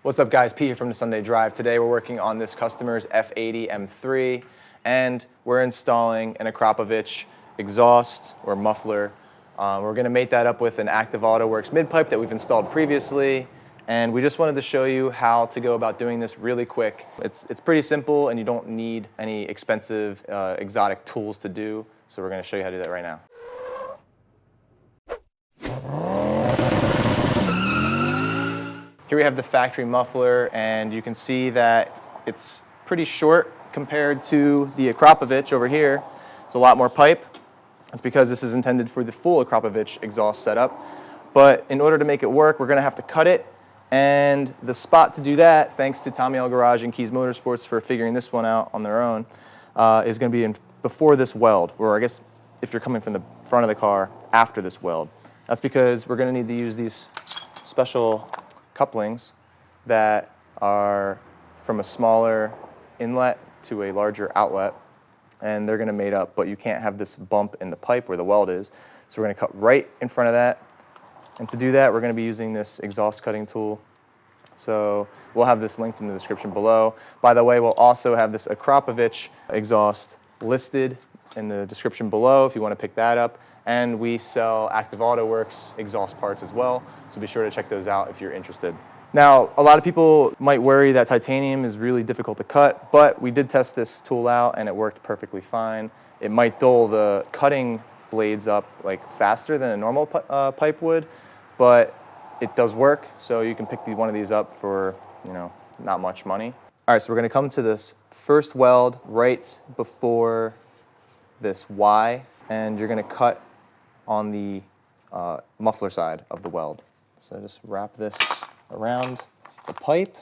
What's up guys, Pete here from the Sunday Drive. Today we're working on this customer's F80 M3 and we're installing an Akrapovic exhaust or muffler. We're going to mate that up with an Active Autowerke Midpipe that we've installed previously, and we just wanted to show you how to go about doing this really quick. It's pretty simple and you don't need any expensive exotic tools to do, so we're going to show you how to do that right now. Here we have the factory muffler, and you can see that it's pretty short compared to the Akrapovic over here. It's a lot more pipe. It's because this is intended for the full Akrapovic exhaust setup. But in order to make it work, we're going to have to cut it. And the spot to do that, thanks to Tommy L Garage and Kies Motorsports for figuring this one out on their own, is going to be before this weld, or I guess if you're coming from the front of the car, after this weld. That's because we're going to need to use these special couplings that are from a smaller inlet to a larger outlet, and they're going to mate up, but you can't have this bump in the pipe where the weld is. So we're going to cut right in front of that, and to do that we're going to be using this exhaust cutting tool. So we'll have this linked in the description below. By the way, we'll also have this Akrapovic exhaust listed in the description below if you want to pick that up. And we sell Active Autowerke exhaust parts as well, so be sure to check those out if you're interested. Now, a lot of people might worry that titanium is really difficult to cut, but we did test this tool out and it worked perfectly fine. It might dull the cutting blades up like faster than a normal pipe would, but it does work, so you can pick one of these up for, not much money. All right, so we're going to come to this first weld right before this Y, and you're going to cut on the muffler side of the weld. So just wrap this around the pipe.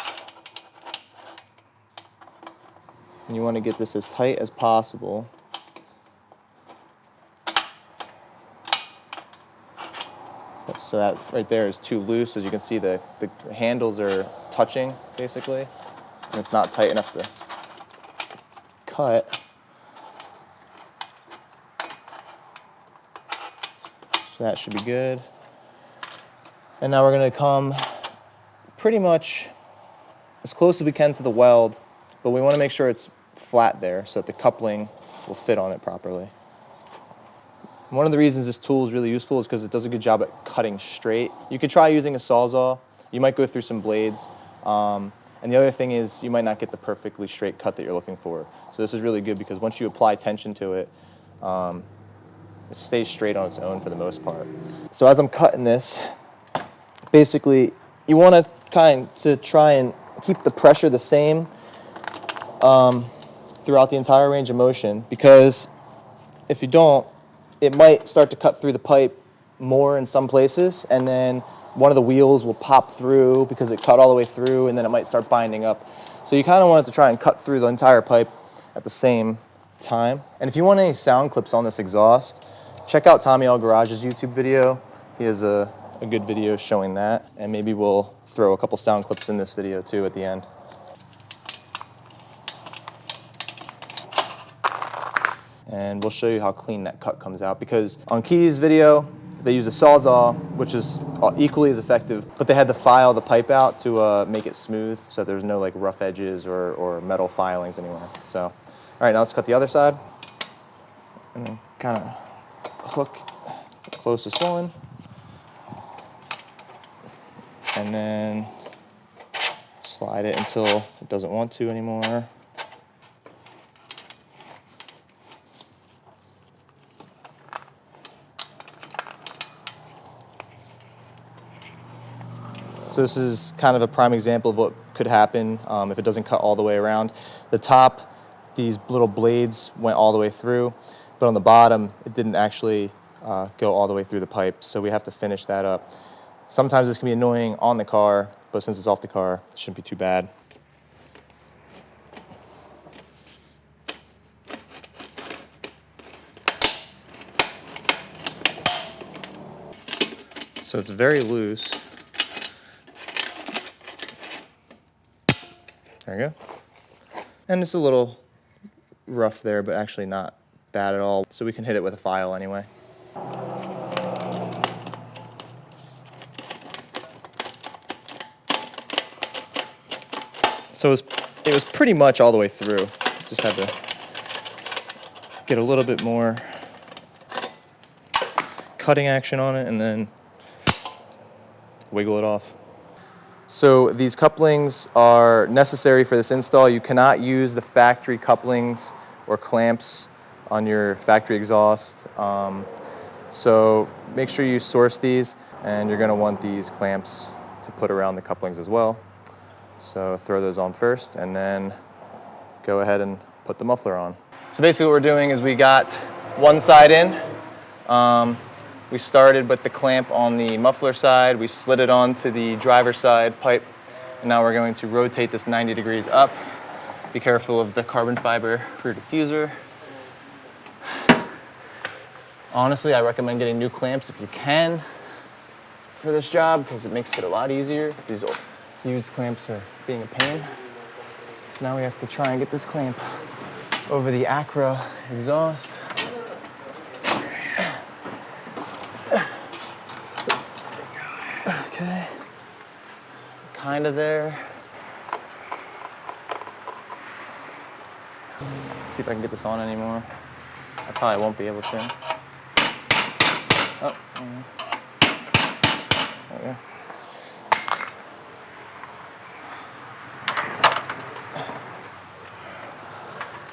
And you want to get this as tight as possible. So that right there is too loose. As you can see, the handles are touching basically, and it's not tight enough to cut. So that should be good. And now we're going to come pretty much as close as we can to the weld, but we want to make sure it's flat there so that the coupling will fit on it properly. And one of the reasons this tool is really useful is because it does a good job at cutting straight. You could try using a Sawzall. You might go through some blades. And the other thing is you might not get the perfectly straight cut that you're looking for. So this is really good because once you apply tension to it, it stays straight on its own for the most part. So as I'm cutting this, basically you want to try and keep the pressure the same throughout the entire range of motion, because if you don't, it might start to cut through the pipe more in some places, and then one of the wheels will pop through because it cut all the way through, and then it might start binding up. So you kind of want it to try and cut through the entire pipe at the same time. And if you want any sound clips on this exhaust, check out Tommy L Garage's YouTube video. He has a good video showing that, and maybe we'll throw a couple sound clips in this video too at the end. And we'll show you how clean that cut comes out, because on Kies' video they use a Sawzall, which is equally as effective, but they had to file the pipe out to make it smooth so there's no like rough edges or metal filings anywhere. So, all right, now let's cut the other side, and then kind of hook the closest one, and then slide it until it doesn't want to anymore. So this is kind of a prime example of what could happen if it doesn't cut all the way around. The top, these little blades went all the way through, but on the bottom, it didn't actually go all the way through the pipe, so we have to finish that up. Sometimes this can be annoying on the car, but since it's off the car, it shouldn't be too bad. So it's very loose. There you go. And it's a little rough there, but actually not bad at all. So we can hit it with a file anyway. So it was pretty much all the way through. Just had to get a little bit more cutting action on it and then wiggle it off. So these couplings are necessary for this install. You cannot use the factory couplings or clamps on your factory exhaust. So make sure you source these, and you're going to want these clamps to put around the couplings as well. So throw those on first and then go ahead and put the muffler on. So basically what we're doing is we got one side in. We started with the clamp on the muffler side, we slid it onto the driver's side pipe, and now we're going to rotate this 90 degrees up. Be careful of the carbon fiber rear diffuser. Honestly, I recommend getting new clamps if you can for this job, because it makes it a lot easier. These used clamps are being a pain. So now we have to try and get this clamp over the Acra exhaust. Okay, kind of there. Let's see if I can get this on anymore. I probably won't be able to. Oh, there we go.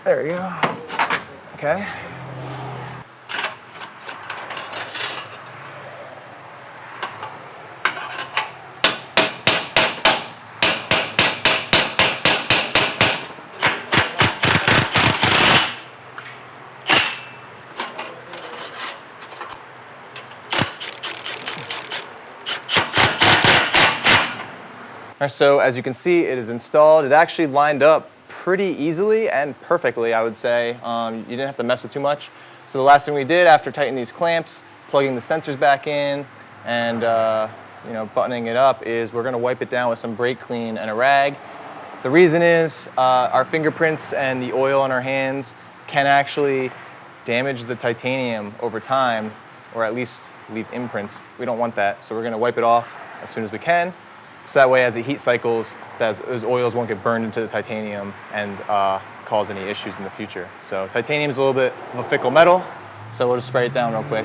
There we go. Okay. All right, so as you can see, it is installed. It actually lined up pretty easily and perfectly, I would say. You didn't have to mess with too much. So the last thing we did after tightening these clamps, plugging the sensors back in, and buttoning it up, is we're gonna wipe it down with some brake clean and a rag. The reason is our fingerprints and the oil on our hands can actually damage the titanium over time, or at least leave imprints. We don't want that, so we're gonna wipe it off as soon as we can. So that way, as it heat cycles, those oils won't get burned into the titanium and cause any issues in the future. So titanium is a little bit of a fickle metal, so we'll just spray it down real quick.